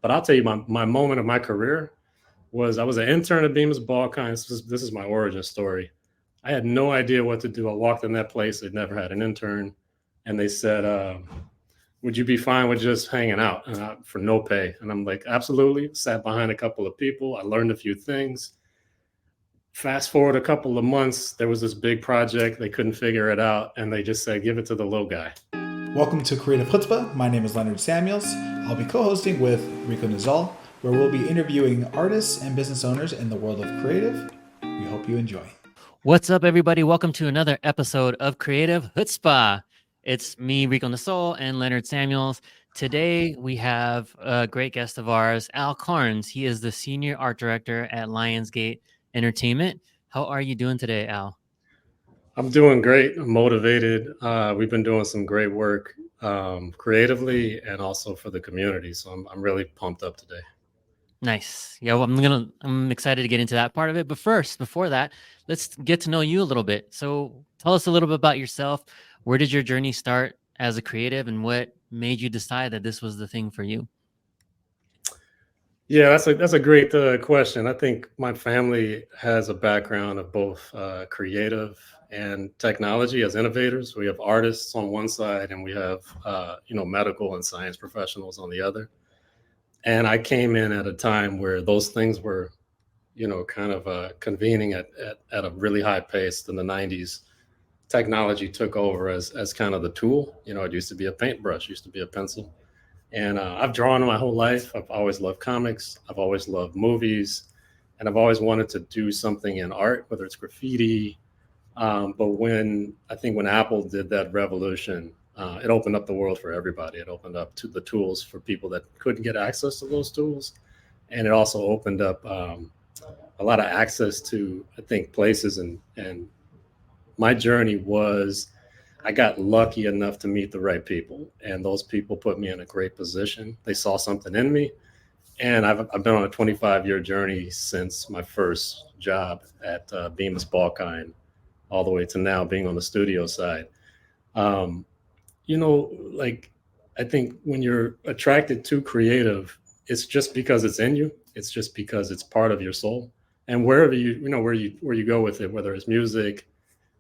But I'll tell you, my moment of my career was I was an intern at Bemis Balkan. This is my origin story. I had no idea what to do. I walked in that place. They'd never had an intern. And they said, would you be fine with just hanging out for no pay? And I'm like, absolutely. Sat behind a couple of people. I learned a few things. Fast forward a couple of months, there was this big project. They couldn't figure it out. And they just said, give it to the little guy. Welcome to Creative Chutzpah. My name is Leonard Samuels. I'll be co-hosting with Rico Nizal, where we'll be interviewing artists and business owners in the world of creative. We hope you enjoy. What's up, everybody? Welcome to another episode of Creative Chutzpah. It's me, Rico Nizal, and Leonard Samuels. Today, we have a great guest of ours, Al Carnes. He is the Senior Art Director at Lionsgate Entertainment. How are you doing today, Al? I'm doing great. I'm motivated. We've been doing some great work creatively and also for the community. So I'm really pumped up today. Nice. Yeah, well, I'm excited to get into that part of it. But first, before that, let's get to know you a little bit. So tell us a little bit about yourself. Where did your journey start as a creative, and what made you decide that this was the thing for you? Yeah, that's a great question. I think my family has a background of both creative and technology as innovators. We have artists on one side, and we have medical and science professionals on the other. And I came in at a time where those things were, kind of convening at a really high pace. In the 90s, technology took over as kind of the tool. It used to be a paintbrush, used to be a pencil. And I've drawn my whole life. I've always loved comics. I've always loved movies. And I've always wanted to do something in art, whether it's graffiti. But when Apple did that revolution, it opened up the world for everybody. It opened up to the tools for people that couldn't get access to those tools. And it also opened up a lot of access to, I think, places. And my journey was, I got lucky enough to meet the right people, and those people put me in a great position. They saw something in me, and I've been on a 25-year journey since my first job at Bemis Balkan, all the way to now being on the studio side. I think when you're attracted to creative, it's just because it's in you. It's just because it's part of your soul, and wherever where you go with it, whether it's music,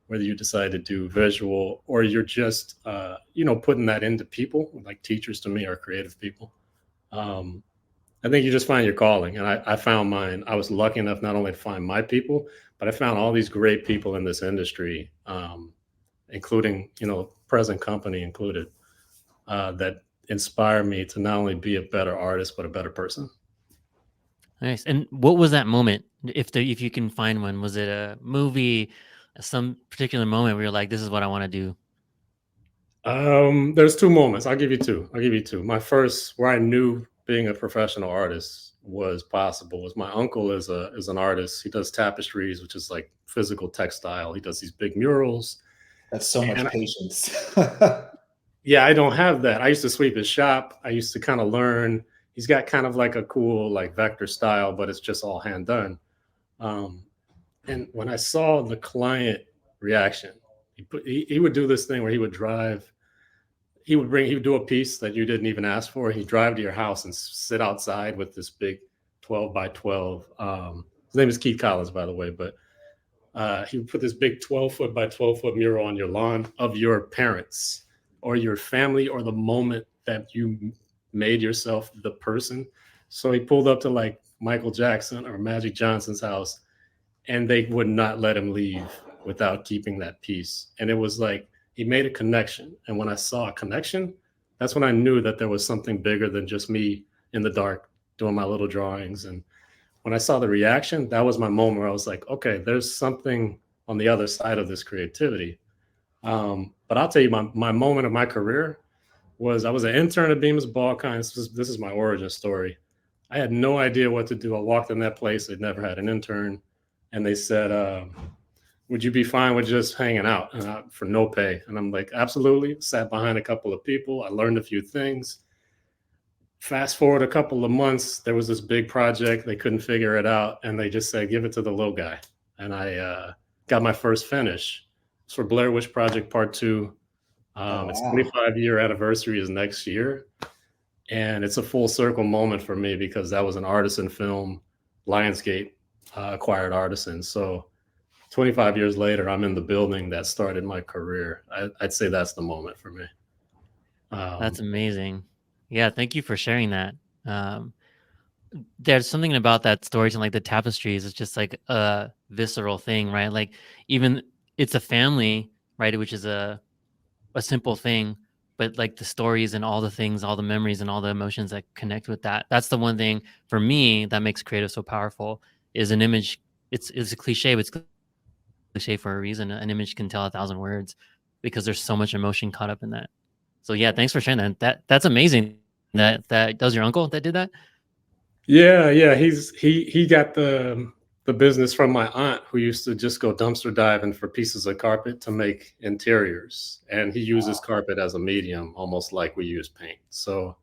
whether you decide to do visual, or you're just, putting that into people. Like teachers to me are creative people. I think you just find your calling. And I found mine. I was lucky enough not only to find my people, but I found all these great people in this industry, including, present company included, that inspire me to not only be a better artist, but a better person. Nice. And what was that moment? If you can find one, was it a movie, some particular moment where you're like, this is what I want to do? There's two moments. I'll give you two. My first, where I knew being a professional artist was possible, was my uncle is an artist. He does tapestries, which is like physical textile. He does these big murals. That's so much patience. Yeah, I don't have that. I used to sweep his shop. I used to kind of learn. He's got kind of like a cool like vector style, but it's just all hand done. And when I saw the client reaction, he would do this thing where he would do a piece that you didn't even ask for. He'd drive to your house and sit outside with this big 12 by 12. His name is Keith Collins, by the way, but he would put this big 12-foot by 12-foot mural on your lawn of your parents or your family or the moment that you made yourself the person. So he pulled up to like Michael Jackson or Magic Johnson's house, and they would not let him leave without keeping that piece. And it was like, he made a connection. And when I saw a connection, that's when I knew that there was something bigger than just me in the dark doing my little drawings. And when I saw the reaction, that was my moment where I was like, okay, there's something on the other side of this creativity. But I'll tell you, my moment of my career was I was an intern at Bemis Balkan. This is my origin story. I had no idea what to do. I walked in that place. They'd never had an intern. And they said, would you be fine with just hanging out for no pay? And I'm like, absolutely. Sat behind a couple of people. I learned a few things. Fast forward a couple of months, there was this big project. They couldn't figure it out. And they just said, give it to the little guy. And I got my first finish. It's for Blair Witch Project Part 2. Its 25-year anniversary is next year. And it's a full circle moment for me because that was an artisan film. Lionsgate acquired Artisan. So 25 years later, I'm in the building that started my career. I'd say that's the moment for me. That's amazing. Yeah, thank you for sharing that. Um, there's something about that storytelling, like the tapestries. It's just like a visceral thing, right? Like even it's a family, right? Which is a simple thing, but like the stories and all the things, all the memories and all the emotions that connect with that. That's the one thing for me that makes creative so powerful is an image. It's a cliche, but it's cliche for a reason. An image can tell 1,000 words because there's so much emotion caught up in that. So yeah, thanks for sharing that. That's amazing. That was your uncle that did that. Yeah. He got the business from my aunt who used to just go dumpster diving for pieces of carpet to make interiors, and he uses carpet as a medium, almost like we use paint. So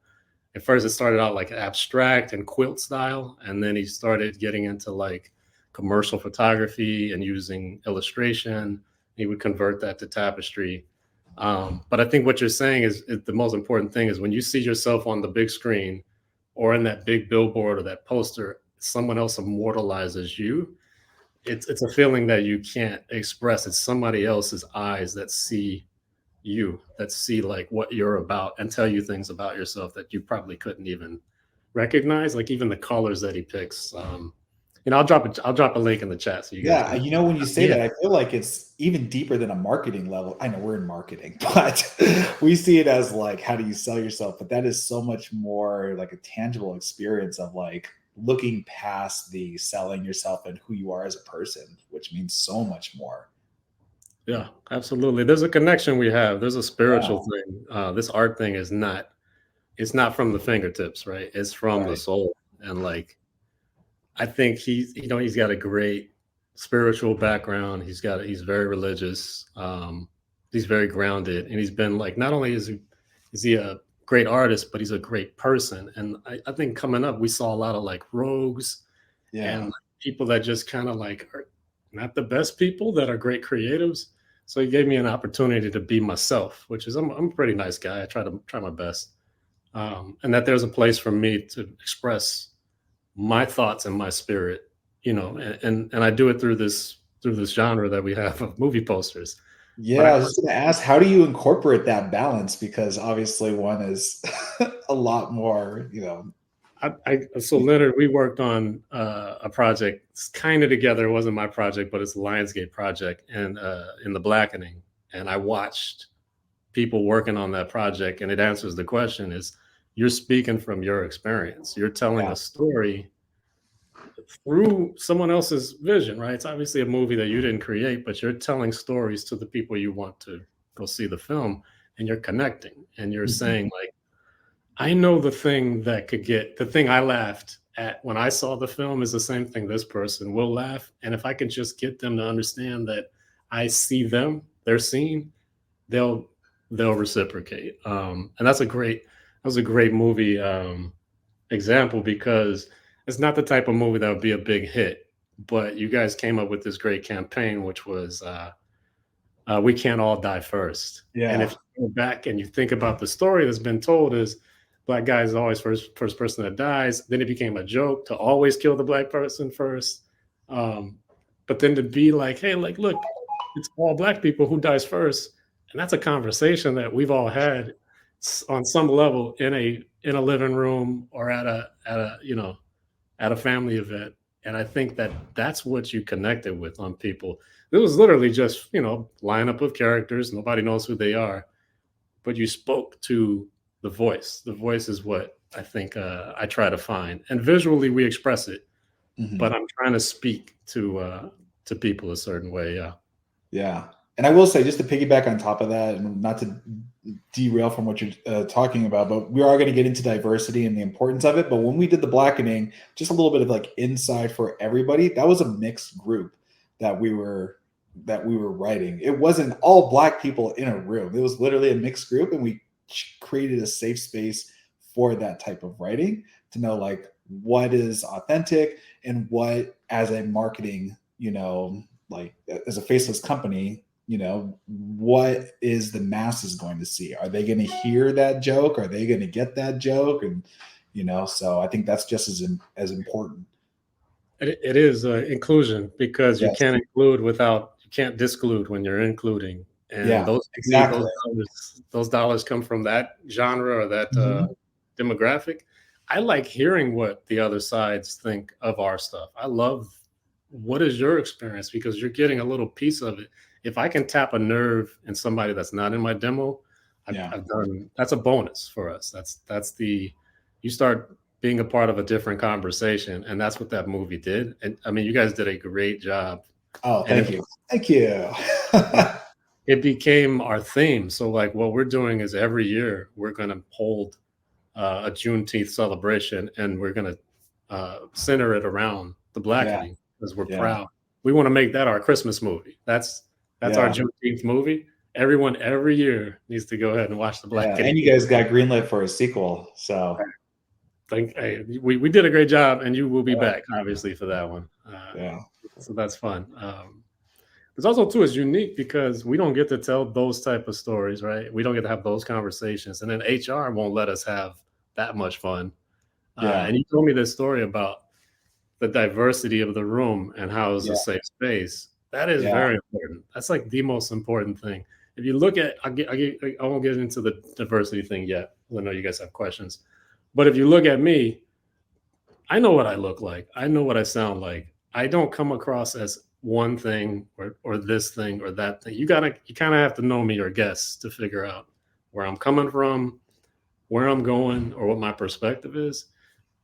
at first it started out like abstract and quilt style, and then he started getting into like commercial photography and using illustration. He would convert that to tapestry. But I think what you're saying is the most important thing is when you see yourself on the big screen or in that big billboard or that poster, someone else immortalizes you. It's a feeling that you can't express. It's somebody else's eyes that see you, that see like what you're about and tell you things about yourself that you probably couldn't even recognize, like even the colors that he picks. I'll drop a link in the chat so you guys Yeah, can. when you say Yeah. that, I feel like it's even deeper than a marketing level. I know we're in marketing, but we see it as like, how do you sell yourself? But that is so much more like a tangible experience of like looking past the selling yourself and who you are as a person, which means so much more. Yeah, absolutely. There's a connection we have. There's a Yeah, spiritual thing. This art thing is not. It's not from the fingertips, right? It's from the right. soul, and like I think he's got a great spiritual background. He's very religious. He's very grounded, and he's been like not only is he a great artist, but he's a great person. And I think coming up, we saw a lot of like rogues and Yeah. like, people that just kind of like are not the best people that are great creatives. So he gave me an opportunity to be myself, which is I'm a pretty nice guy. I try my best, and that there's a place for me to express my thoughts and my spirit, and I do it through this genre that we have of movie posters. But Yeah, I was just gonna ask, how do you incorporate that balance? Because obviously one is a lot more, so Leonard, we worked on a project kind of together. It wasn't my project, but it's a Lionsgate project, and in the blackening. And I watched people working on that project, and it answers the question: is you're speaking from your experience. You're telling yeah. a story through someone else's vision, right? It's obviously a movie that you didn't create, but you're telling stories to the people you want to go see the film, and you're connecting, and you're Mhm. saying like, I know the thing I laughed at when I saw the film is the same thing this person will laugh. And if I can just get them to understand that I see them, they're seen, they'll they'll reciprocate. And that was a great movie example because it's not the type of movie that would be a big hit. But you guys came up with this great campaign, which was we can't all die first. And if Yeah. you go back and you think about the story that's been told is black guy is always first person that dies. Then it became a joke to always kill the black person first. Um, but then to be like, hey, like, look, it's all black people who dies first. And that's a conversation that we've all had on some level in a living room or at a family event. And I think that that's what you connected with on people. It was literally just, lineup of characters. Nobody knows who they are, but you spoke to the voice. The voice is what I think I try to find. And visually we express it, but Mhm. I'm trying to speak to people a certain way. Yeah. Yeah. And I will say, just to piggyback on top of that, and not to derail from what you're talking about, but we are going to get into diversity and the importance of it. But when we did the blackening, just a little bit of like inside for everybody, that was a mixed group that we were writing. It wasn't all black people in a room. It was literally a mixed group, and we created a safe space for that type of writing to know like what is authentic and what, as a marketing, like as a faceless company, what is the masses going to see? Are they going to hear that joke? Are they going to get that joke? And so I think that's just as important. It is inclusion, because you Yes. can't include without, you can't disclude when you're including. And Yeah, exactly. those dollars come from that genre or that Mhm. demographic. I like hearing what the other sides think of our stuff. I love, what is your experience, because you're getting a little piece of it. If I can tap a nerve in somebody that's not in my demo, Yeah. I've done, that's a bonus for us. That's the, you start being a part of a different conversation, and that's what that movie did. And I mean, you guys did a great job. Oh, And thank you. Thank you. it became our theme. So like, what we're doing is every year we're going to hold a Juneteenth celebration, and we're going to center it around the Yeah. blackening, because we're Yeah. proud. We want to make that our Christmas movie. That's our Yeah. Juneteenth movie. Everyone every year needs to go ahead and watch the Yeah. blackening. And you guys got greenlit for a sequel. So Hey, we did a great job, and you will be Yeah. back obviously for that one. Yeah. So that's fun. It's also too, is unique because we don't get to tell those type of stories, right? We don't get to have those conversations, and then HR won't let us have that much fun. Yeah. And you told me this story about the diversity of the room and how it's Yeah. a safe space. That is Yeah. very important. That's like the most important thing. If you look at, I won't get into the diversity thing yet. I know you guys have questions, but if you look at me, I know what I look like. I know what I sound like. I don't come across as one thing or this thing or that thing. You kind of have to know me or guess to figure out where I'm coming from, where I'm going, or what my perspective is.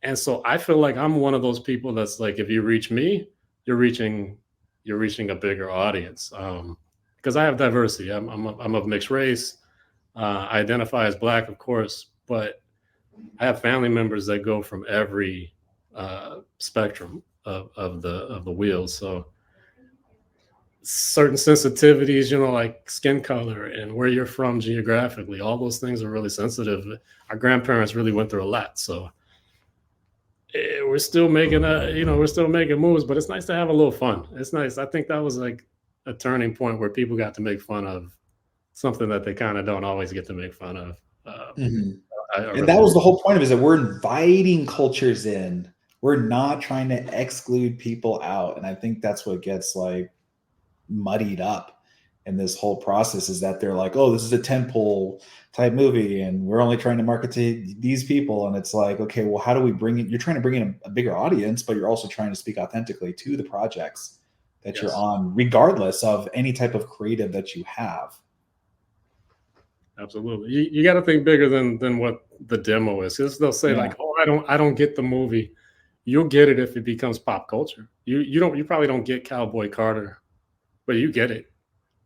And so I feel like I'm one of those people that's like, if you reach me, you're reaching a bigger audience. Because I have diversity. I'm of mixed race. I identify as Black, of course, but I have family members that go from every spectrum of the wheels. So certain sensitivities, like skin color and where you're from geographically, all those things are really sensitive. Our grandparents really went through a lot. So we're still making moves, but it's nice to have a little fun. It's nice. I think that was like a turning point where people got to make fun of something that they kind of don't always get to make fun of. Mhm. I And really that was the whole point of it, is that we're inviting cultures in. We're not trying to exclude people out. And I think that's what gets like muddied up in this whole process, is that they're like, oh, this is a tentpole type movie and we're only trying to market to these people. And it's like, okay, well, how do we bring it? You're trying to bring in a bigger audience, but you're also trying to speak authentically to the projects that you're Yes. on, regardless of any type of creative that you have. Absolutely. You got to think bigger than what the demo is. Because they'll say Yeah. like, "Oh, I don't get the movie." You'll get it if it becomes pop culture. You probably don't get Cowboy Carter, but you get it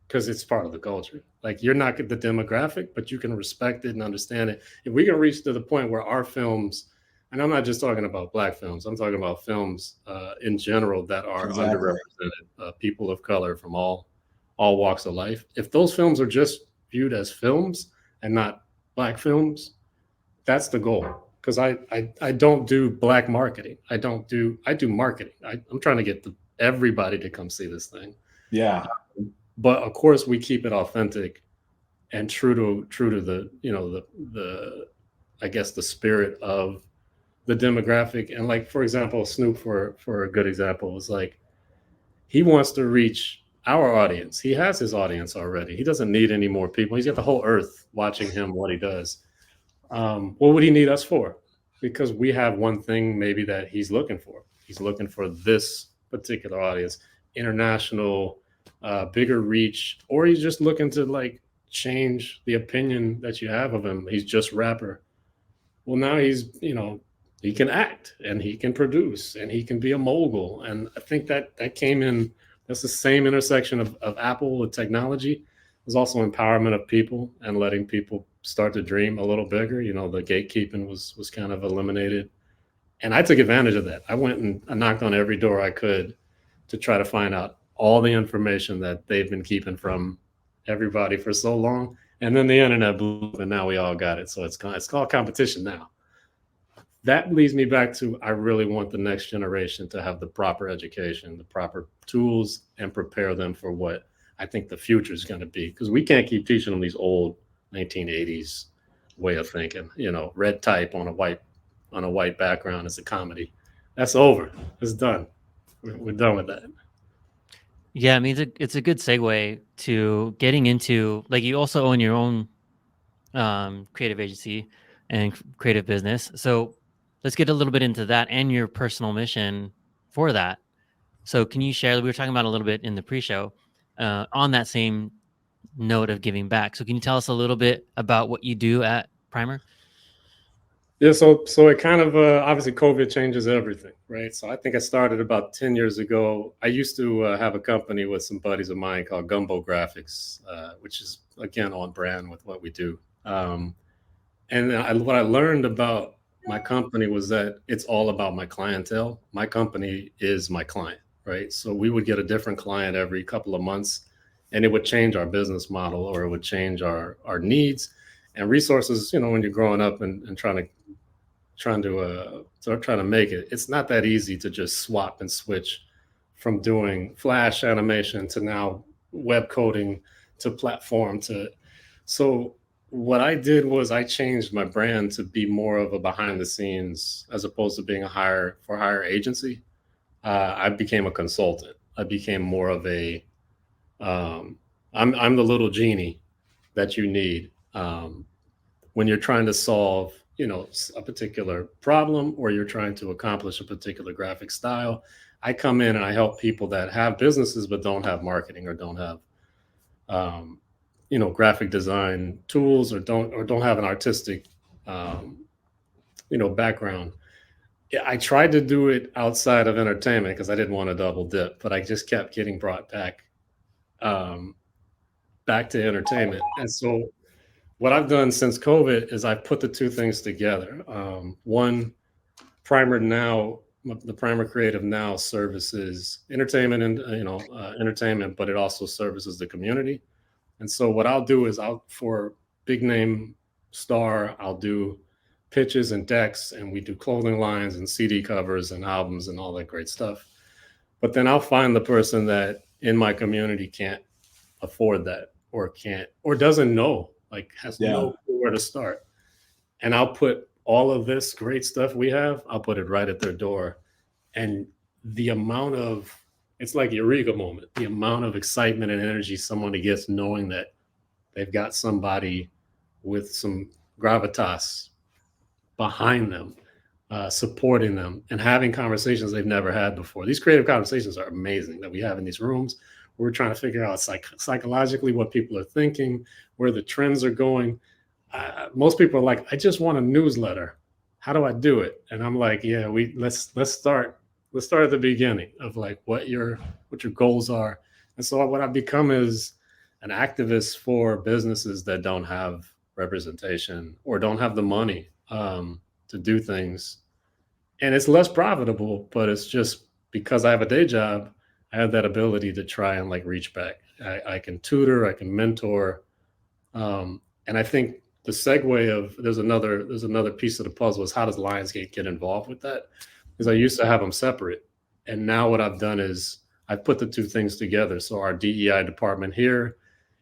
because it's part of the culture. Like, you're not the demographic, but you can respect it and understand it. If we can reach to the point where our films, and I'm not just talking about Black films, I'm talking about films in general that are Exactly. underrepresented, people of color from all walks of life. If those films are just viewed as films and not Black films, that's the goal. Because I don't do Black marketing. I do marketing. I'm trying to get everybody to come see this thing. Yeah. But of course, we keep it authentic and true to the the I guess the spirit of the demographic. And like, for example, Snoop, for a good example, is like, he wants to reach our audience. He has his audience already. He doesn't need any more people. He's got the whole earth watching him, what he does. What would he need us for? Because we have one thing maybe that he's looking for. He's looking for this particular audience, international, bigger reach, or he's just looking to like change the opinion that you have of him. He's just rapper. Well, now he can act and he can produce and he can be a mogul. And I think that came in, that's the same intersection of Apple with technology. There's also empowerment of people and letting people start to dream a little bigger. The gatekeeping was kind of eliminated. And I took advantage of that. I went and I knocked on every door I could to try to find out all the information that they've been keeping from everybody for so long. And then the internet blew up and now we all got it. So it's called competition now. That leads me back to, I really want the next generation to have the proper education, the proper tools, and prepare them for what I think the future is going to be, because we can't keep teaching them these old 1980s way of thinking. Red type on a white background is a comedy. That's over. It's done. We're done with that. Yeah, I mean, it's a good segue to getting into, like, you also own your own creative agency and creative business. So let's get a little bit into that and your personal mission for that. So can you share? We were talking about a little bit in the pre-show on that same note of giving back. So can you tell us a little bit about what you do at Primer? Yeah, so it kind of obviously COVID changes everything, right? So I think I started about 10 years ago. I used to have a company with some buddies of mine called Gumbo Graphics, which is again on brand with what we do. What I learned about my company was that it's all about my clientele. My company is my client, right? So we would get a different client every couple of months, and it would change our business model, or it would change our needs and resources. When you're growing up and trying to make it, it's not that easy to just swap and switch from doing flash animation to now web coding to platform to. So what I did was I changed my brand to be more of a behind the scenes as opposed to being a hire agency. I became a consultant. I became more of a I'm the little genie that you need when you're trying to solve a particular problem, or you're trying to accomplish a particular graphic style. I come in and I help people that have businesses but don't have marketing, or don't have graphic design tools, or don't have an artistic background. Yeah, I tried to do it outside of entertainment because I didn't want to double dip, but I just kept getting brought back to entertainment. And so what I've done since COVID is I've put the two things together. One, the Primer Creative now services entertainment and entertainment, but it also services the community. And so what I'll do is for big name star, I'll do pitches and decks, and we do clothing lines and CD covers and albums and all that great stuff. But then I'll find the person that in my community can't afford that, or doesn't know, like has no clue where to start. And I'll put all of this great stuff we have, I'll put it right at their door. And it's like eureka moment, the amount of excitement and energy someone gets knowing that they've got somebody with some gravitas behind them, supporting them, and having conversations they've never had before. These creative conversations are amazing that we have in these rooms. We're trying to figure out psychologically what people are thinking, where the trends are going. Most people are like, I just want a newsletter. How do I do it? And I'm like, yeah, let's start at the beginning of like what your goals are. And so what I've become is an activist for businesses that don't have representation or don't have the money to do things. And it's less profitable, but it's just because I have a day job, I have that ability to try and like reach back. I can tutor, I can mentor. And I think the segue of there's another piece of the puzzle is, how does Lionsgate get involved with that? Because I used to have them separate. And now what I've done is I've put the two things together. So our DEI department here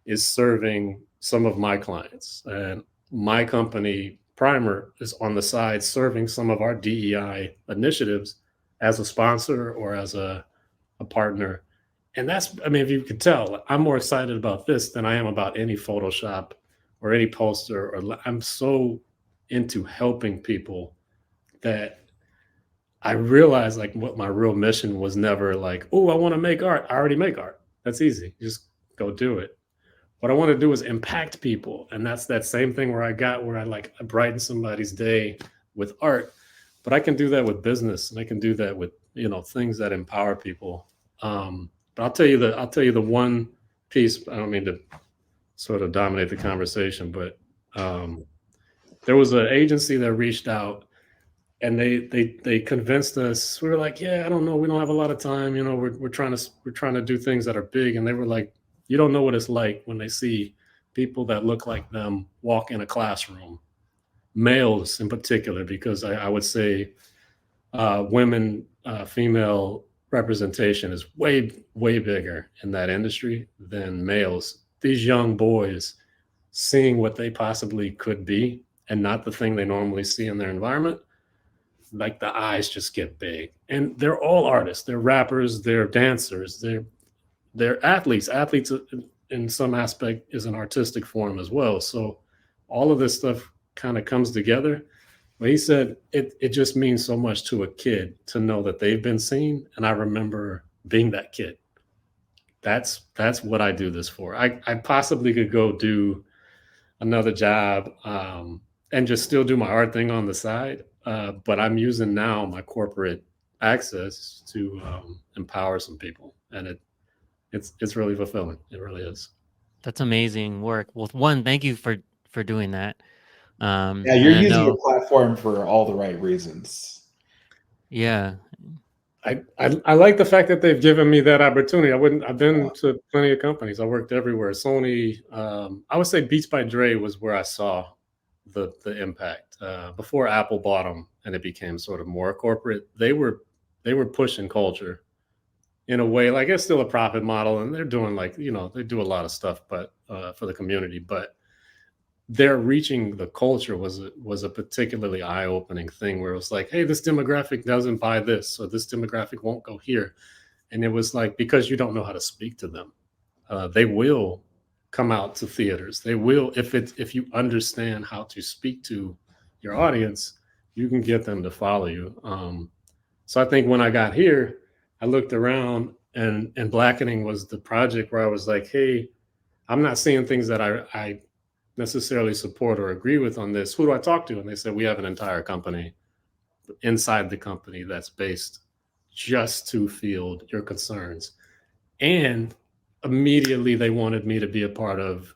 is serving some of my clients, and my company Primer is on the side serving some of our DEI initiatives as a sponsor or as a partner. And if you could tell, I'm more excited about this than I am about any Photoshop or any poster. I'm so into helping people that I realized like what my real mission was never like, oh, I want to make art. I already make art. That's easy. Just go do it. What I want to do is impact people. And that's that same thing where I brighten somebody's day with art, but I can do that with business, and I can do that with, things that empower people. But I'll tell you the one piece. I don't mean to sort of dominate the conversation, but there was an agency that reached out, and they convinced us. We were like, yeah, I don't know, we don't have a lot of time. We're trying to do things that are big. And they were like, you don't know what it's like when they see people that look like them walk in a classroom, males in particular, because I would say women, female representation is way, way bigger in that industry than males. These young boys seeing what they possibly could be and not the thing they normally see in their environment, like the eyes just get big. And they're all artists. They're rappers, they're dancers, they're athletes. Athletes in some aspect is an artistic form as well. So all of this stuff kind of comes together. But he said it just means so much to a kid to know that they've been seen. And I remember being that kid. That's what I do this for. I possibly could go do another job and just still do my art thing on the side. But I'm using now my corporate access to empower some people. And it's really fulfilling. It really is. That's amazing work. Well, one, thank you for doing that. Yeah, you're using your platform for all the right reasons. Yeah. I like the fact that they've given me that opportunity. I've been to plenty of companies. I worked everywhere. Sony, I would say Beats by Dre was where I saw the impact. Before Apple bought them and it became sort of more corporate, they were pushing culture in a way, like it's still a profit model and they're doing they do a lot of stuff, but for the community, but their reaching the culture was a particularly eye-opening thing where it was like, hey, this demographic doesn't buy this, or this demographic won't go here. And it was like, because you don't know how to speak to them, they will come out to theaters. They will, if you understand how to speak to your audience, you can get them to follow you. So I think when I got here, I looked around and Blackening was the project where I was like, hey, I'm not seeing things that I necessarily support or agree with on this. Who do I talk to? And they said, we have an entire company inside the company that's based just to field your concerns. And immediately they wanted me to be a part of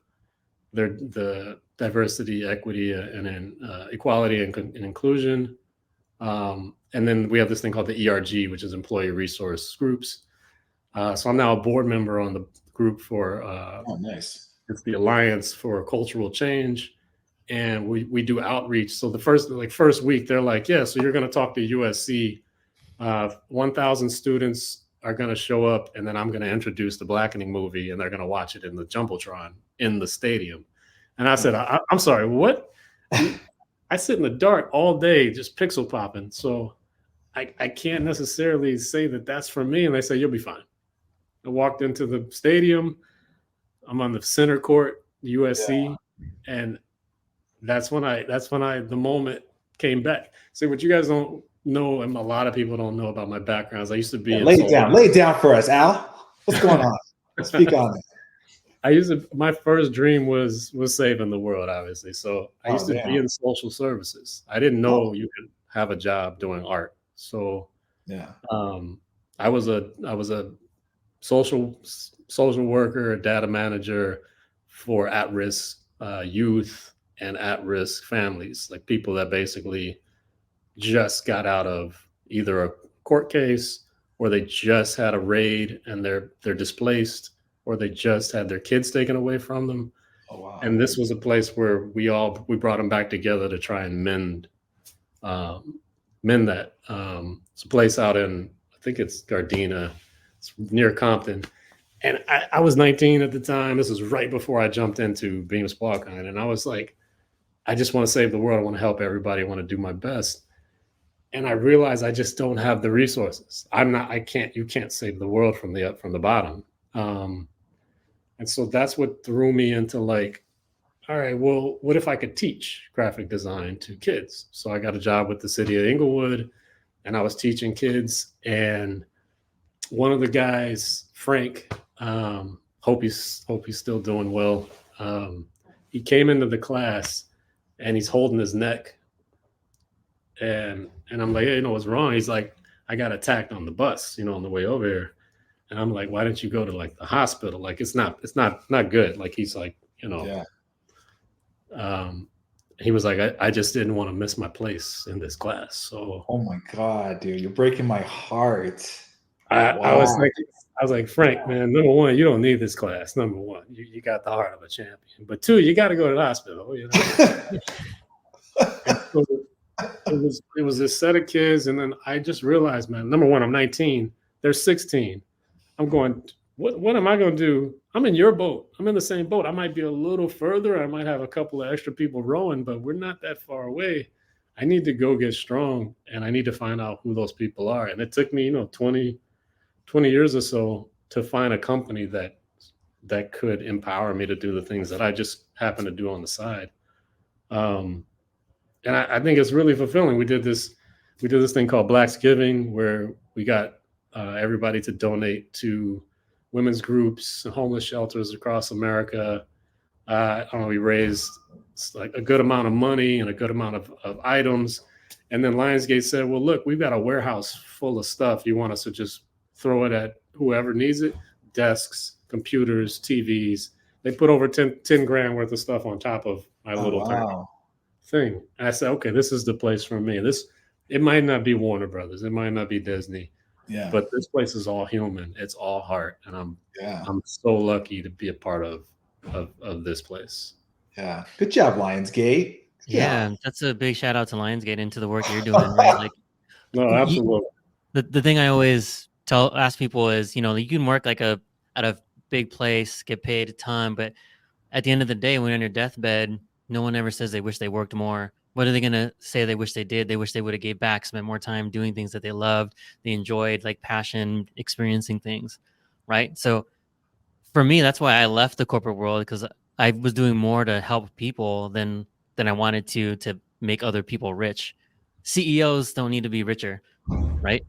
the diversity, equity, and equality and inclusion. And then we have this thing called the ERG, which is Employee Resource Groups. So I'm now a board member on the group for nice. It's the Alliance for Cultural Change, and we do outreach. So the first week, they're like, yeah, so you're going to talk to USC. 1,000 students are going to show up, and then I'm going to introduce the Blackening movie, and they're going to watch it in the Jumbotron in the stadium. And I said, I'm sorry, what? I sit in the dark all day just pixel popping, so I can't necessarily say that that's for me. And they say, you'll be fine. I walked into the stadium. I'm on the center court, USC, and that's when the moment came back. See, what you guys don't know, and a lot of people don't know about my background, is I used to be lay it down for us, Al. What's going on? Speak on it. My first dream was saving the world, obviously. So I used to be in social services. I didn't know you could have a job doing art. So I was a social worker, a data manager for at-risk youth and at-risk families, like people that basically just got out of either a court case or they just had a raid and they're displaced, or they just had their kids taken away from them. Oh, wow. And this was a place where we brought them back together to try and mend that. It's a place out in, I think it's Gardena, it's near Compton. And I was 19 at the time. This was right before I jumped into Bemis Balkan. And I was like, I just want to save the world. I want to help everybody. I want to do my best. And I realized I just don't have the resources. You can't save the world from the bottom. And so that's what threw me into like, all right, well, what if I could teach graphic design to kids? So I got a job with the city of Inglewood, and I was teaching kids. And one of the guys, Frank, hope he's still doing well. He came into the class and he's holding his neck. And I'm like, hey, you know what's wrong? He's like, I got attacked on the bus, on the way over here. And I'm like, why didn't you go to like the hospital? Like, it's not good. Like, he's like, he was like, I just didn't want to miss my place in this class. So, oh my God, dude, you're breaking my heart. I was like, Frank, man, number one, you don't need this class. Number one, you got the heart of a champion. But two, you got to go to the hospital. So it was this set of kids, and then I just realized, man, number one, I'm 19. They're 16. I'm going, what am I going to do? I'm in your boat. I'm in the same boat. I might be a little further. I might have a couple of extra people rowing, but we're not that far away. I need to go get strong, and I need to find out who those people are. And it took me, 20 years or so to find a company that could empower me to do the things that I just happen to do on the side. And I think it's really fulfilling. We did this thing called Black's Giving, where we got everybody to donate to women's groups, homeless shelters across America. I don't know, we raised like a good amount of money and a good amount of items. And then Lionsgate said, well, look, we've got a warehouse full of stuff. You want us to just throw it at whoever needs it? Desks, computers, TVs. They put over 10 grand worth of stuff on top of my little thing. And I said, okay, this is the place for me. It might not be Warner Brothers. It might not be Disney. Yeah. But this place is all human. It's all heart. And I'm so lucky to be a part of this place. Yeah. Good job, Lionsgate. Yeah, that's a big shout out to Lionsgate and to the work you're doing, right? Like, no, absolutely. The thing I always ask people is, you can work like at a big place, get paid a ton, but at the end of the day, when you're on your deathbed, no one ever says they wish they worked more. What are they going to say they wish they did? They wish they would have gave back, spent more time doing things that they loved, they enjoyed, like passion, experiencing things, right? So for me, that's why I left the corporate world, because I was doing more to help people than I wanted to make other people rich. CEOs don't need to be richer, right?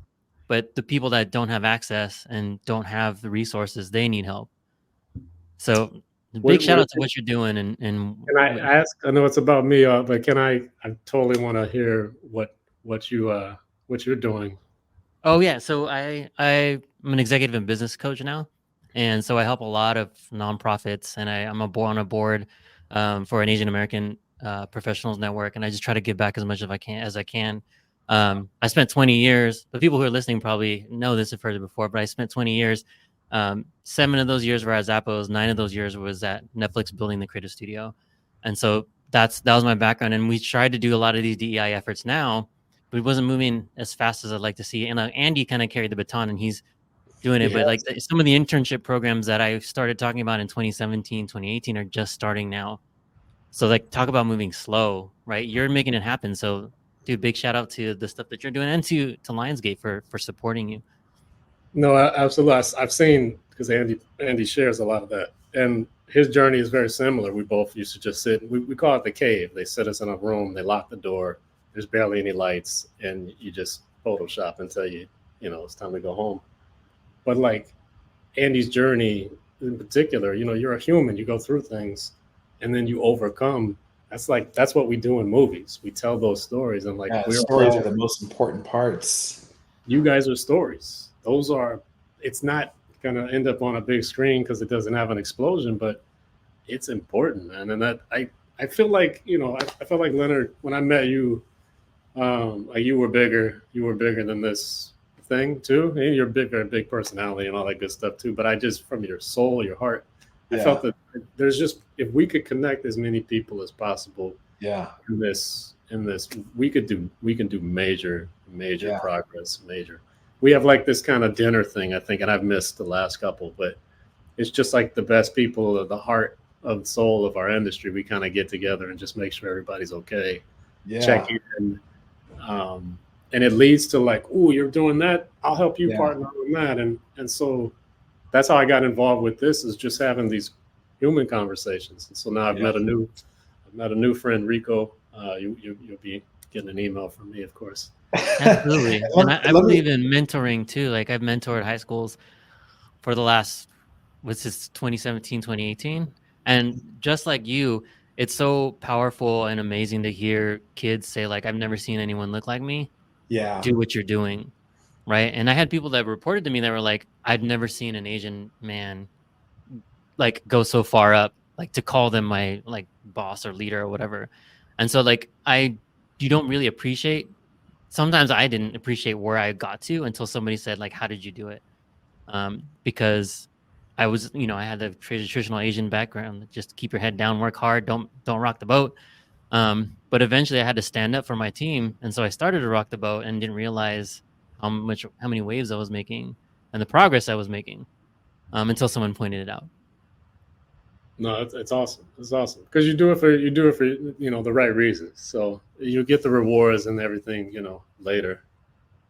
But the people that don't have access and don't have the resources, they need help. So big shout out to what you're doing. And can I ask? I know it's about me, but I totally want to hear what you're doing. Oh yeah, so I'm an executive and business coach now, and so I help a lot of nonprofits, and I'm on a board for an Asian American professionals network, and I just try to give back as much as I can. I spent 20 years. The people who are listening probably know this, have heard it before, but I spent 20 years. 7 of those years were at Zappos. 9 of those years was at Netflix building the creative studio. And so that was my background. And we tried to do a lot of these DEI efforts now, but it wasn't moving as fast as I'd like to see. And Andy kind of carried the baton, and he's doing it. But like some of the internship programs that I started talking about in 2017, 2018 are just starting now. So like, talk about moving slow, right? You're making it happen. So dude, big shout out to the stuff that you're doing, and to Lionsgate for supporting you. No, absolutely. I've seen, because Andy shares a lot of that, and his journey is very similar. We both used to just sit. We call it the cave. They sit us in a room. They lock the door. There's barely any lights, and you just Photoshop until it's time to go home. But like Andy's journey in particular, you're a human. You go through things, and then you overcome. That's what we do in movies. We tell those stories, and stories are the most important parts. You guys are stories. It's not going to end up on a big screen because it doesn't have an explosion, but it's important, man. And that I feel like, I felt like, Leonard, when I met you, you were bigger than this thing too. And you're very big personality and all that good stuff too. But I just, from your soul, your heart, I felt that there's just, if we could connect as many people as possible, in this, we can do major progress, We have like this kind of dinner thing, I think, and I've missed the last couple, but it's just like the best people of the heart of the soul of our industry. We kind of get together and just make sure everybody's okay. Check in. And it leads to like, oh, you're doing that. I'll help you partner on that. And so that's how I got involved with this, is just having these human conversations. And so now I've met a new friend, Rico. You'll be getting an email from me, of course. Absolutely. And I believe in mentoring too. Like, I've mentored high schools for the last, 2017, 2018. And just like you, it's so powerful and amazing to hear kids say, like, I've never seen anyone look like me. Do what you're doing. Right. And I had people that reported to me that were like, I'd never seen an Asian man like go so far up, like to call them my like boss or leader or whatever. And so like, you don't really appreciate. Sometimes I didn't appreciate where I got to until somebody said, like, how did you do it? Because I was, I had the traditional Asian background. Just keep your head down, work hard, don't rock the boat. But eventually I had to stand up for my team. And so I started to rock the boat and didn't realize how many waves I was making. and the progress I was making until someone pointed it out. No, it's awesome. It's awesome because you do it for the right reasons. So you get the rewards and everything later.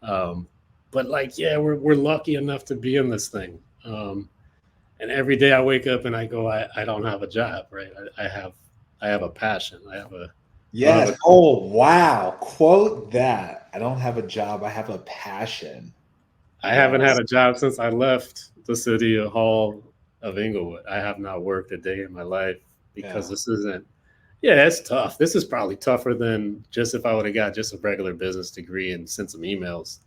But like, yeah, we're lucky enough to be in this thing. And every day I wake up and I go, I don't have a job, right? I have a passion. Yes. Oh, wow. Quote that. I don't have a job. I have a passion. I haven't had a job since I left the city hall of Inglewood. I have not worked a day in my life because this isn't. Yeah, it's tough. This is probably tougher than just if I would have got just a regular business degree and sent some emails.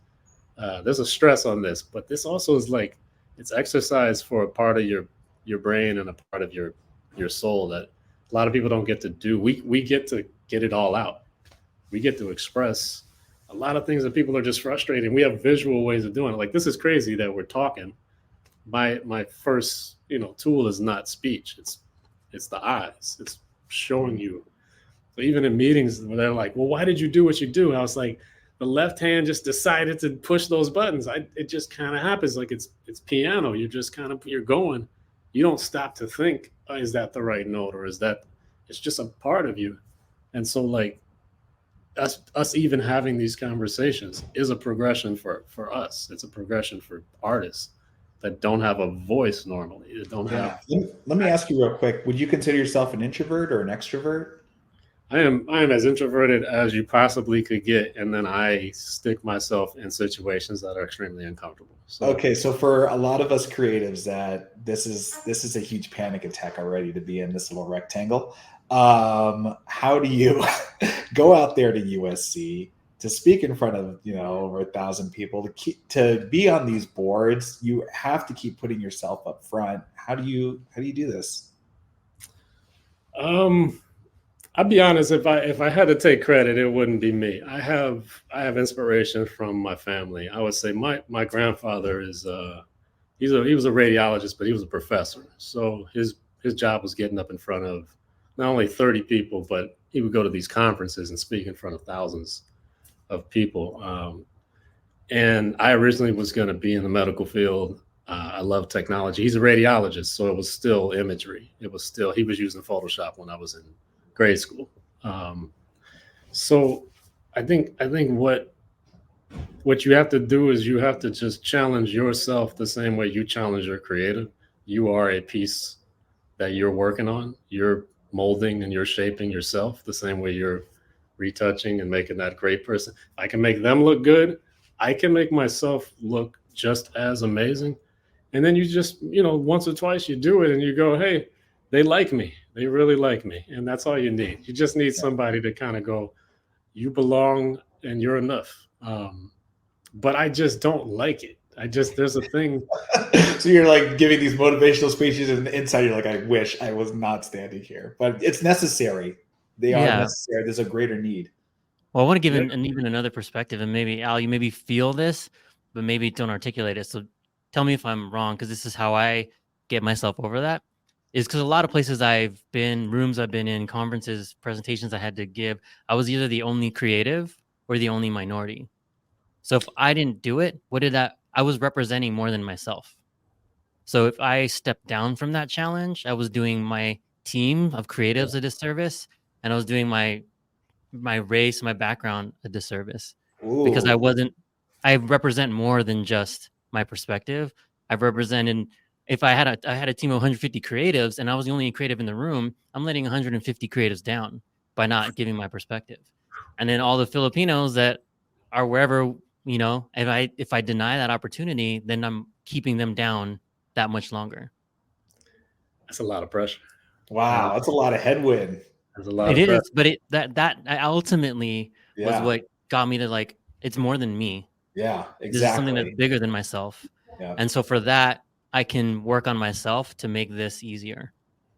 There's a stress on this, but this also is like it's exercise for a part of your brain and a part of your soul that a lot of people don't get to do. We get to get it all out. We get to express a lot of things that people are just frustrated. We have visual ways of doing it. Like, this is crazy that we're talking. My first tool is not speech. It's the eyes. It's showing you. So even in meetings where they're like, well, why did you do what you do? I was like, the left hand just decided to push those buttons. It just kind of happens. Like it's piano. You're going. You don't stop to think, oh, is that the right note, or is that? It's just a part of you. And so like us even having these conversations is a progression for us. It's a progression for artists that don't have a voice normally. That don't have. Let me ask you real quick. Would you consider yourself an introvert or an extrovert? I am as introverted as you possibly could get, and then I stick myself in situations that are extremely uncomfortable. So, okay, so for a lot of us creatives, that this is a huge panic attack already to be in this little rectangle. How do you go out there to USC to speak in front of over 1,000 people to be on these boards? You have to keep putting yourself up front. How do you do this? I'll be honest. If I had to take credit, it wouldn't be me. I have inspiration from my family. I would say my grandfather is he was a radiologist, but he was a professor. So his job was getting up in front of not only 30 people, but he would go to these conferences and speak in front of thousands of people. And I originally was going to be in the medical field. I love technology. He's a radiologist, so it was still imagery. He was using Photoshop when I was in grade school. So I think what you have to do is you have to just challenge yourself the same way you challenge your creative. You are a piece that you're working on. You're molding and you're shaping yourself the same way you're retouching and making that great person. I can make them look good. I can make myself look just as amazing. And then you just, once or twice you do it and you go, hey, they like me. They really like me. And that's all you need. You just need somebody to kind of go, you belong and you're enough. But I just don't like it. There's a thing. So you're like giving these motivational speeches, and inside you're like, I wish I was not standing here, but it's necessary. They are necessary. There's a greater need. Well, I want to give even another perspective, and maybe Al, you maybe feel this, but maybe don't articulate it. So tell me if I'm wrong, because this is how I get myself over that. Is because a lot of places I've been, rooms I've been in, conferences, presentations I had to give, I was either the only creative or the only minority. So if I didn't do it, I was representing more than myself. So if I stepped down from that challenge, I was doing my team of creatives a disservice, and I was doing my race, my background a disservice. Ooh. Because I represent more than just my perspective. I've represented, if I had a team of 150 creatives and I was the only creative in the room, I'm letting 150 creatives down by not giving my perspective. And then all the Filipinos that are wherever, if I deny that opportunity, then I'm keeping them down that much longer. That's a lot of pressure. Wow, that's a lot of headwind. There's a lot of pressure. But that ultimately was what got me to like, it's more than me. Yeah, exactly. This is something that's bigger than myself. Yeah. And so for that, I can work on myself to make this easier.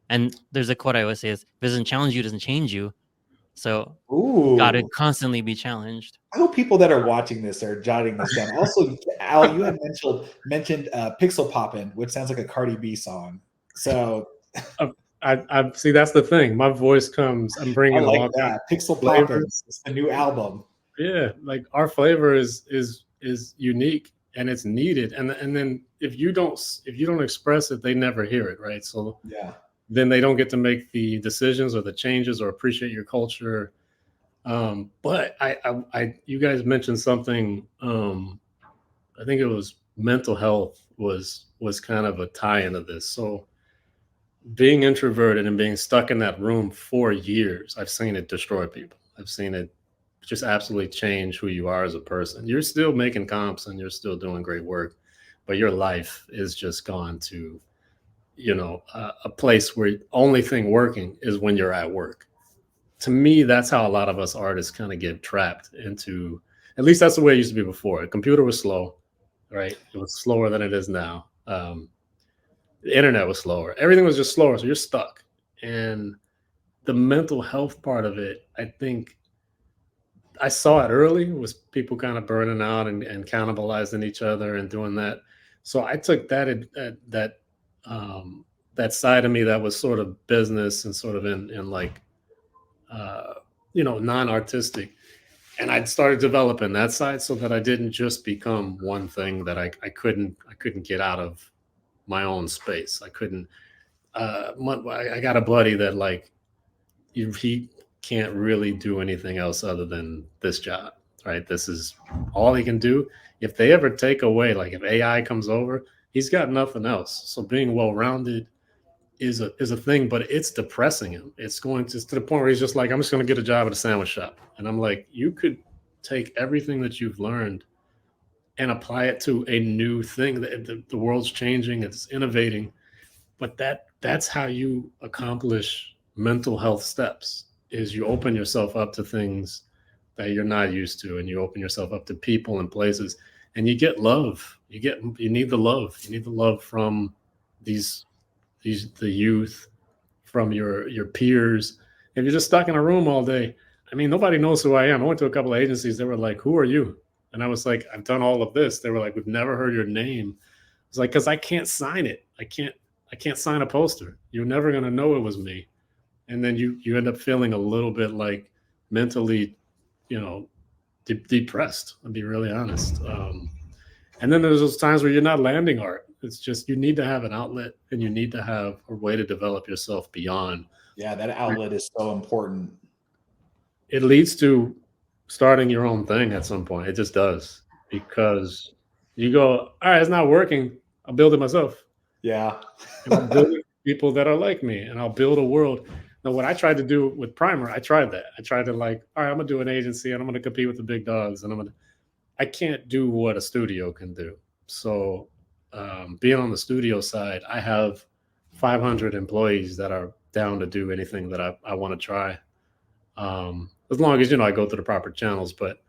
And there's a quote I always say is, if it doesn't challenge you, it doesn't change you. So got to constantly be challenged. I hope people that are watching this are jotting this down. Also, Al, you had mentioned Pixel Poppin', which sounds like a Cardi B song. So I see, that's the thing. My voice comes. I'm bringing like that. Pixel Poppin'. It's the new album. Yeah, like our flavor is unique, and it's needed. And then if you don't express it, they never hear it, right? So Yeah. then they don't get to make the decisions or the changes or appreciate your culture. But you guys mentioned something. I think it was mental health was kind of a tie into this. So being introverted and being stuck in that room for years, I've seen it destroy people. I've seen it just absolutely change who you are as a person. You're still making comps and you're still doing great work, but your life is just gone to, a place where only thing working is when you're at work. To me, that's how a lot of us artists kind of get trapped into. At least that's the way it used to be before. The computer was slow, right? It was slower than it is now. The internet was slower. Everything was just slower, so you're stuck. And the mental health part of it, I think I saw it early, was people kind of burning out and cannibalizing each other and doing that. So I took that side of me that was sort of business and sort of in like uh, non-artistic, and I started developing that side so that I didn't just become one thing that I couldn't get out of my own space. I couldn't. I got a buddy that like he can't really do anything else other than this job, right? This is all he can do. If they ever take away, like if AI comes over, he's got nothing else. So being well rounded is a thing, but it's depressing him. It's going to the point where he's just like, I'm just going to get a job at a sandwich shop, and I'm like, you could take everything that you've learned and apply it to a new thing. The world's changing, it's innovating, but that's how you accomplish mental health steps, is you open yourself up to things that you're not used to, and you open yourself up to people and places, and you get love. You need the love. You need the love from these the youth, from your peers. If you're just stuck in a room all day, I mean, nobody knows who I am. I went to a couple of agencies. They were like, who are you? And I was like, I've done all of this. They were like, we've never heard your name. It's like, because I can't sign it. I can't sign a poster. You're never gonna know it was me. And then you end up feeling a little bit like mentally, you know, depressed. I'll be really honest. And then there's those times where you're not landing art. It's just you need to have an outlet, and you need to have a way to develop yourself beyond. Yeah, that outlet is so important. It leads to starting your own thing at some point. It just does, because you go, all right, it's not working. I'll build it myself. Yeah. And I'll build it with people that are like me, and I'll build a world. Now, what I tried to do with Primer, I tried that. I tried to like, all right, I'm gonna do an agency, and I'm gonna compete with the big dogs, and I can't do what a studio can do. So being on the studio side, I have 500 employees that are down to do anything that I want to try. As long as I go through the proper channels. But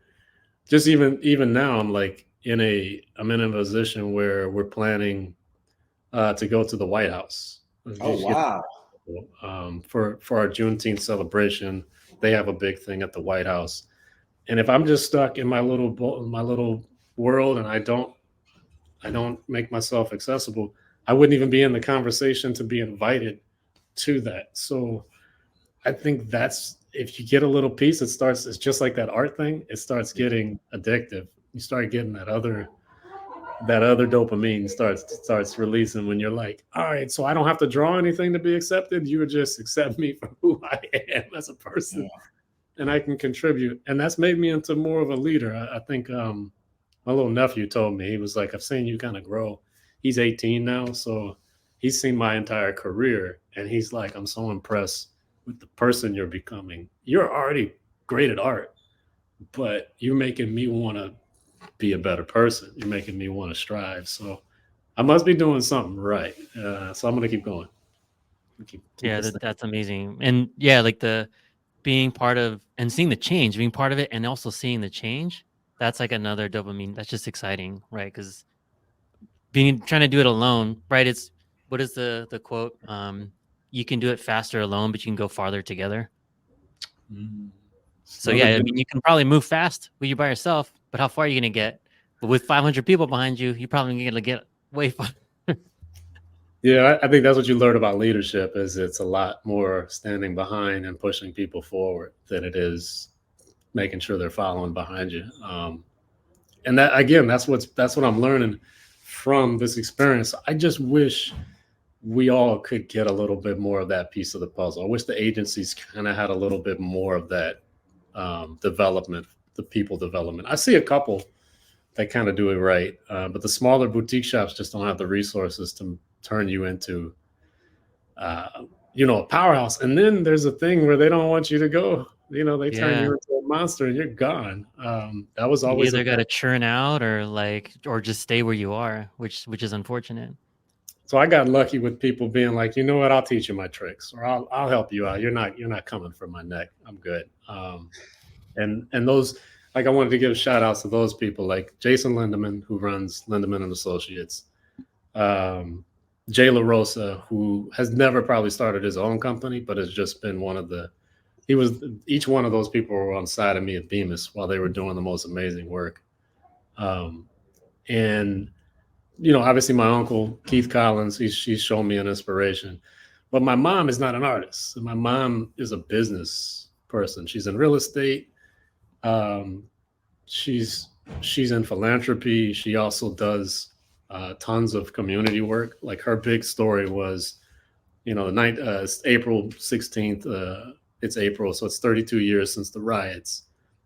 just even now, I'm in a position where we're planning to go to the White House. Oh wow. For our Juneteenth celebration, they have a big thing at the White House. And if I'm just stuck in my little world, and I don't make myself accessible, I wouldn't even be in the conversation to be invited to that. So I think that's, if you get a little piece, it's just like that art thing. It starts getting addictive. You start getting that other dopamine starts releasing when you're like, all right, so I don't have to draw anything to be accepted. You would just accept me for who I am as a person. Yeah. And I can contribute. And that's made me into more of a leader. I think my little nephew told me, he was like, I've seen you kind of grow. He's 18 now, so he's seen my entire career. And he's like, I'm so impressed with the person you're becoming. You're already great at art, but you're making me want to be a better person. You're making me want to strive. So I must be doing something right. So I'm going to keep going. Yeah, that's amazing. And yeah, like the being part of and seeing the change, being part of it, and also seeing the change, that's like another dopamine. That's just exciting, right? Because trying to do it alone, right? It's, what is the quote? You can do it faster alone, but you can go farther together. So yeah, I mean, you can probably move fast when you're by yourself, but how far are you going to get? But with 500 people behind you, you're probably going to get way far. Yeah, I think that's what you learn about leadership, is it's a lot more standing behind and pushing people forward than it is making sure they're following behind you. And that, again, that's what I'm learning from this experience. I just wish we all could get a little bit more of that piece of the puzzle. I wish the agencies kind of had a little bit more of that development, the people development. I see a couple that kind of do it right, but the smaller boutique shops just don't have the resources to turn you into, a powerhouse. And then there's a thing where they don't want you to go. They turn Yeah. you into a monster and you're gone. That was You always either got to churn out or just stay where you are, which is unfortunate. So I got lucky with people being like, you know what, I'll teach you my tricks, or I'll help you out. You're not coming for my neck. I'm good. And those, like, I wanted to give shout outs to those people, like Jason Lindeman, who runs Lindeman and Associates, Jay LaRosa, who has never probably started his own company, but has just been each one of those people were on side of me at Bemis while they were doing the most amazing work. And obviously my uncle Keith Collins, she's shown me an inspiration. But my mom is not an artist. My mom is a business person. She's in real estate. She's in philanthropy. She also does tons of community work. Like, her big story was, the night, April 16th. It's April, so it's 32 years since the riots.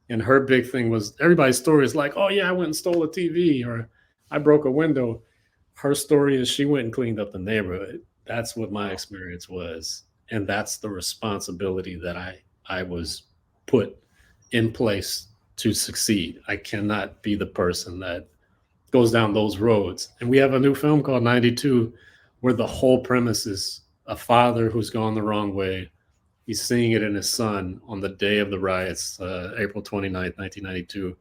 And her big thing was, everybody's story is like, oh yeah, I went and stole a TV, or I broke a window. Her story is she went and cleaned up the neighborhood. That's what my experience was. And that's the responsibility that I was put in place to succeed. I cannot be the person that goes down those roads. And we have a new film called 92, where the whole premise is a father who's gone the wrong way. He's seeing it in his son on the day of the riots, April 29th, 1992.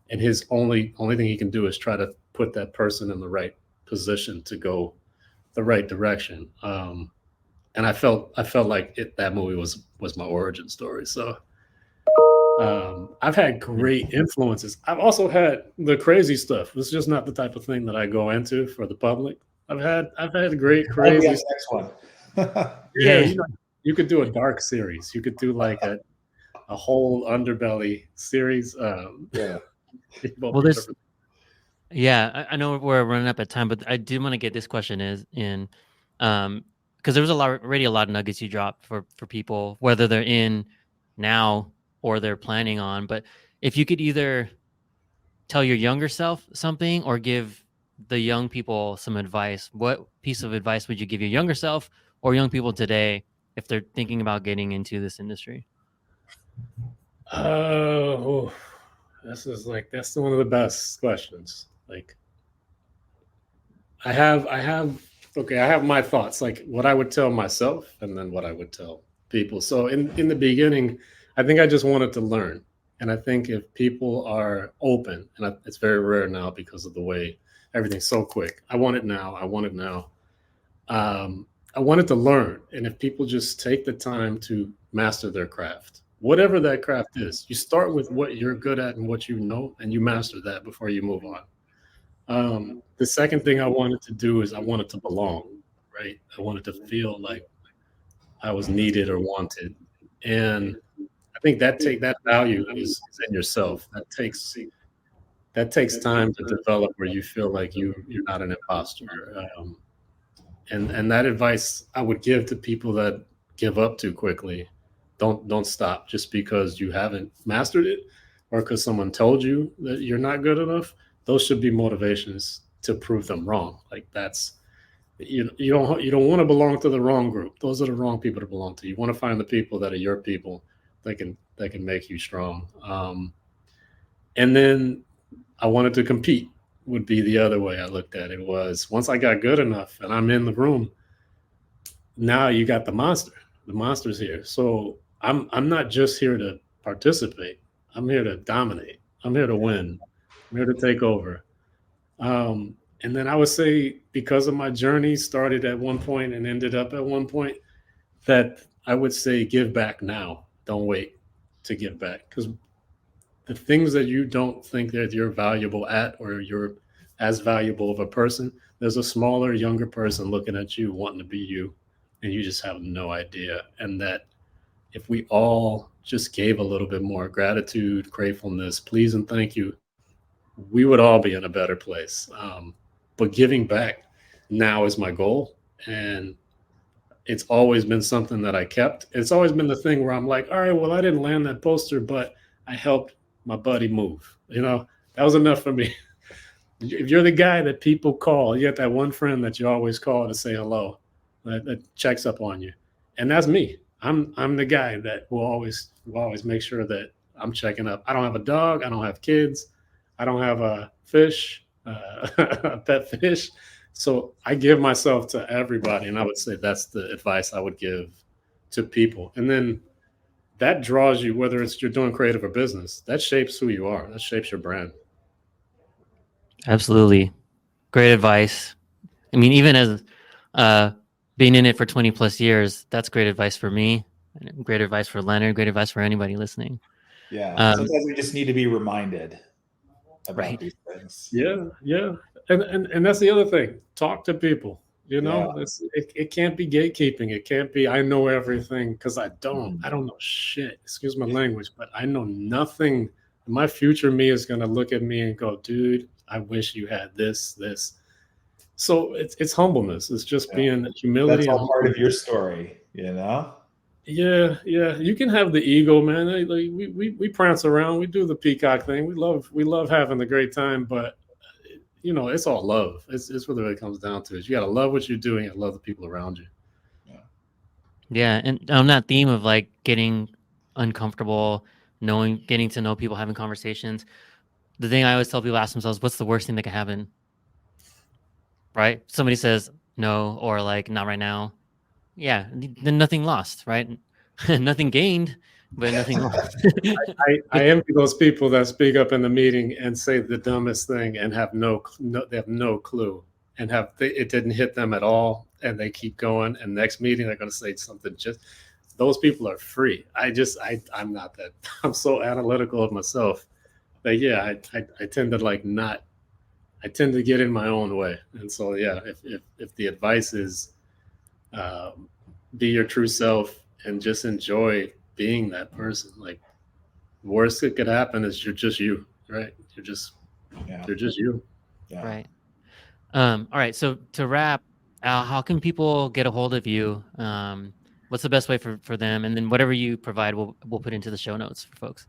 And his only thing he can do is try to put that person in the right position to go the right direction. And I felt like that movie was my origin story. So I've had great influences. I've also had the crazy stuff. It's just not the type of thing that I go into for the public. I've had great crazy. Next one. Yeah, you could do a dark series. You could do like a whole underbelly series. Yeah. Well, I know we're running up at time, but I do want to get this question in, because there was already a lot of nuggets you dropped for people, whether they're in now or they're planning on. But if you could either tell your younger self something or give the young people some advice, what piece of advice would you give your younger self or young people today if they're thinking about getting into this industry? That's one of the best questions. Like, I have my thoughts, like what I would tell myself and then what I would tell people. So in the beginning, I think I just wanted to learn. And I think if people are open, and it's very rare now because of the way everything's so quick. I want it now. I wanted to learn. And if people just take the time to master their craft, whatever that craft is, you start with what you're good at and what you know, and you master that before you move on. The second thing I wanted to do is I wanted to belong, right? I wanted to feel like I was needed or wanted. And I think that value is in yourself. That takes time to develop, where you feel like you're not an imposter. And that advice I would give to people that give up too quickly. Don't stop just because you haven't mastered it or because someone told you that you're not good enough. Those should be motivations to prove them wrong. Like, that's, you don't want to belong to the wrong group. Those are the wrong people to belong to. You want to find the people that are your people that can make you strong. And then I wanted to compete would be the other way I looked at it. Was once I got good enough and I'm in the room, now you got the monster. The monster's here. So I'm not just here to participate. I'm here to dominate. I'm here to win. I'm here to take over. And then I would say, because of my journey, started at one point and ended up at one point, that I would say give back now. Don't wait to give back, because the things that you don't think that you're valuable at, or you're as valuable of a person, there's a smaller, younger person looking at you, wanting to be you, and you just have no idea. And that if we all just gave a little bit more gratitude, gratefulness, please and thank you we would all be in a better place. But giving back now is my goal. And it's always been something that I kept. It's always been the thing where I'm like, all right, well, I didn't land that poster, but I helped my buddy move. That was enough for me. If you're the guy that people call, you got that one friend that you always call to say hello, that checks up on you, and that's me. I'm the guy that will always make sure that I'm checking up. I don't have a dog. I don't have kids. I don't have a fish, a pet fish. So I give myself to everybody, and I would say that's the advice I would give to people. And then that draws you, whether it's you're doing creative or business, that shapes who you are. That shapes your brand. Absolutely. Great advice. I mean, even as being in it for 20 plus years, that's great advice for me. Great advice for Leonard. Great advice for anybody listening. Yeah. Sometimes we just need to be reminded about these things. Yeah. And that's the other thing. Talk to people. It can't be gatekeeping. It can't be I know everything, because I don't. I don't know shit. Excuse my language, but I know nothing. My future me is going to look at me and go, dude, I wish you had this. So it's humbleness. It's just being humility. That's all part of your story, Yeah. You can have the ego, man. We prance around. We do the peacock thing. We love having a great time, but it's all love. It's what it really comes down to. Is you got to love what you're doing and love the people around you. Yeah, and on that theme of like getting uncomfortable, getting to know people, having conversations, the thing I always tell people, ask themselves, what's the worst thing that can happen? Right? Somebody says no, or like not right now. Yeah, then nothing lost, right? Nothing gained, but nothing lost. I envy those people that speak up in the meeting and say the dumbest thing and have they have no clue, and it didn't hit them at all, and they keep going. And next meeting they're going to say something. Just those people are free. I'm not that. I'm so analytical of myself that I tend to I tend to get in my own way. And so if the advice is be your true self and just enjoy being that person. Like, worst that could happen is you're just you, right? You're just you. Yeah. Right. All right. So to wrap, Al, how can people get a hold of you? What's the best way for them? And then whatever you provide, we'll put into the show notes for folks.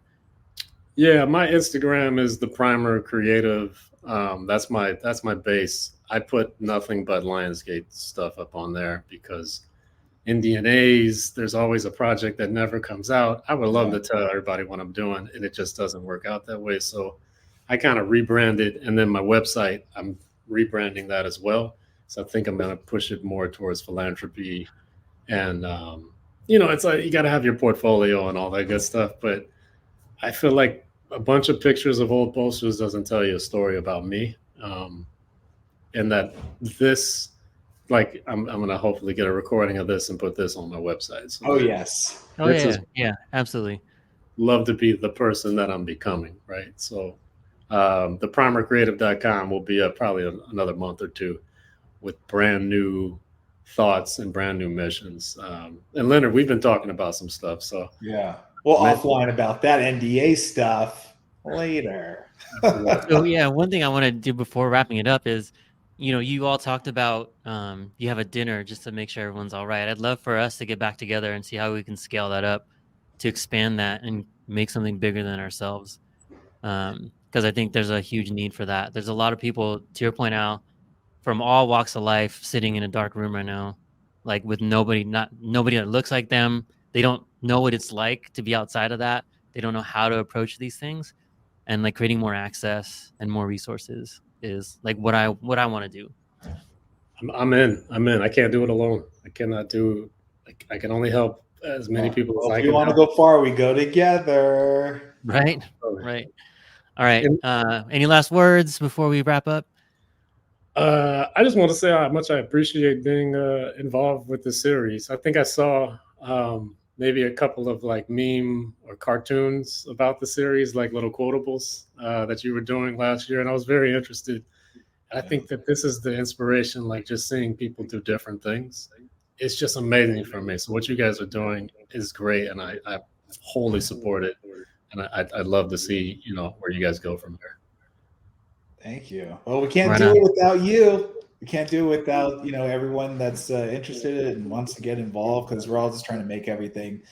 Yeah, my Instagram is the Primer Creative. That's my base. I put nothing but Lionsgate stuff up on there because in DNAs, there's always a project that never comes out. I would love to tell everybody what I'm doing, and it just doesn't work out that way. So I kind of rebranded, and then my website, I'm rebranding that as well. So I think I'm going to push it more towards philanthropy. And, it's like you got to have your portfolio and all that good stuff. But I feel like a bunch of pictures of old posters doesn't tell you a story about me. And that this, like, I'm going to hopefully get a recording of this and put this on my website. So yes. Oh, yeah, absolutely. Love to be the person that I'm becoming, right? So the primercreative.com will be up probably another month or two with brand new thoughts and brand new missions. And Leonard, we've been talking about some stuff. So we'll offline about that NDA stuff later. So one thing I want to do before wrapping it up is, you all talked about you have a dinner just to make sure everyone's all right. I'd love for us to get back together and see how we can scale that up to expand that and make something bigger than ourselves. Because I think there's a huge need for that. There's a lot of people, to your point, Al, from all walks of life sitting in a dark room right now, like with nobody that looks like them. They don't know what it's like to be outside of that. They don't know how to approach these things, and like creating more access and more resources is like what I want to do. I'm in. I can't do it alone. I cannot do. I can only help as many people as I can. If you want to go far, we go together. Right. Right. All right. Any last words before we wrap up? I just want to say how much I appreciate being involved with the series. I think I saw maybe a couple of like meme or cartoons about the series, like little quotables that you were doing last year, and I was very interested. I think that this is the inspiration, like just seeing people do different things. It's just amazing for me. So what you guys are doing is great, and I wholly support it. And I'd love to see, where you guys go from there. Thank you. Well, we can't Right do on. it without you. We can't do it without everyone that's interested and wants to get involved, because we're all just trying to make everything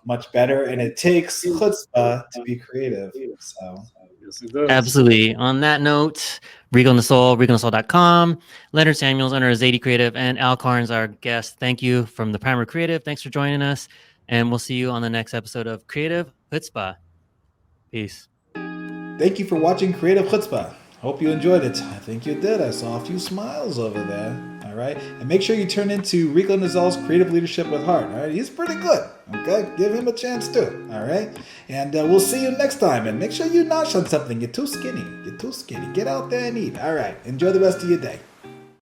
much better, and it takes chutzpah to be creative. So Yes, it does. Absolutely. On that note, Rico and the Soul, RicoandTheSoul.com, Leonard Samuels under Zadie Creative, and Al Carnes, our guest. Thank you from the Primer Creative. Thanks for joining us. And we'll see you on the next episode of Creative Chutzpah. Peace. thank you for watching Creative Chutzpah. Hope you enjoyed it. I think you did. I saw a few smiles over there. All right. And make sure you turn into Rico Nazal's Creative Leadership with Heart. All right. He's pretty good. Okay. Give him a chance too. All right. And we'll see you next time. And make sure you nosh on something. You're too skinny. You're too skinny. Get out there and eat. All right. Enjoy the rest of your day.